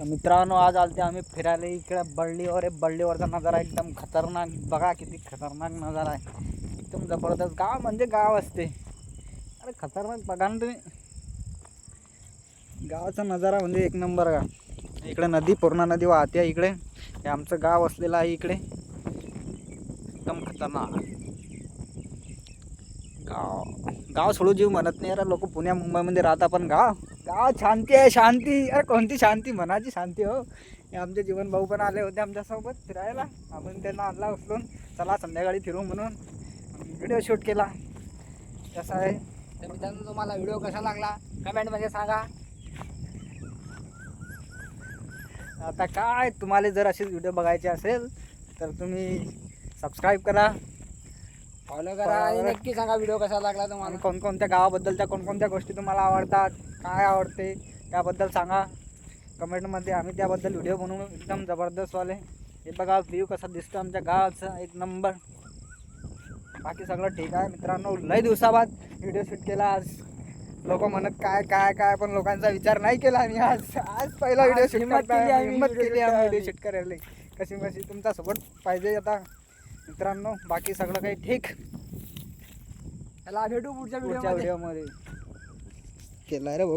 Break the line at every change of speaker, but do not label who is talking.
मित्रांनो आज आलते आम्ही फिरायला इकडे बर्डीवर. बर्डीवरचा नजारा एकदम खतरनाक. बघा किती खतरनाक नजारा आहे. एकदम जबरदस्त. गाव म्हणजे गाव असते. अरे खतरनाक. बघा ना तुम्ही गावाचा नजारा म्हणजे एक नंबर. का इकडे नदी, पूर्ण नदी वाहते आहे इकडे. हे आमचं गाव असलेलं आहे इकडे. एकदम खतरनाक गाव. गाव सोडू जीव म्हणत नाही. अरे लोक पुण्या मुंबईमध्ये राहतात, पण गाव गाव शांती आहे. शांती. अरे कोणती शांती? मनाची शांती हो. हे आमचे जीवन भाऊ पण आले होते आमच्यासोबत फिरायला. आपण त्यांना आणला उचलून, चला संध्याकाळी फिरू म्हणून व्हिडिओ शूट केला. कसं आहे तर मित्रांनो, तुम्हाला व्हिडिओ कसा लागला कमेंटमध्ये सांगा. आता काय, तुम्हाला जर असेच व्हिडिओ बघायचे असेल तर तुम्ही सबस्क्राईब करा,
फॉलो करा आणि नक्की सांगा व्हिडिओ कसा लागला तुम्हाला.
आणि कोणकोणत्या गावाबद्दलच्या कोणकोणत्या गोष्टी तुम्हाला आवडतात, काय आवडते त्याबद्दल सांगा कमेंटमध्ये. आम्ही त्याबद्दल व्हिडिओ बनवू एकदम जबरदस्तवाले. हे बघा व्ह्यू कसा दिसतो आमच्या गावाचा, एक नंबर. बाकी सगळं ठीक आहे मित्रांनो. लय दिवसाबाद व्हिडिओ शूट केला आज. लोक म्हणत काय काय काय, पण लोकांचा विचार नाही केला आणि आज पहिला व्हिडिओ शूट करताय. हिंमत केली आम्ही व्हिडिओ शूट करायला. कशी कशी तुमचा सपोर्ट पाहिजे आता मित्रांनो. बाकी सगळं काही ठीक.
चला भेटू पुढच्या
व्हिडिओमध्ये केला रे भाऊ.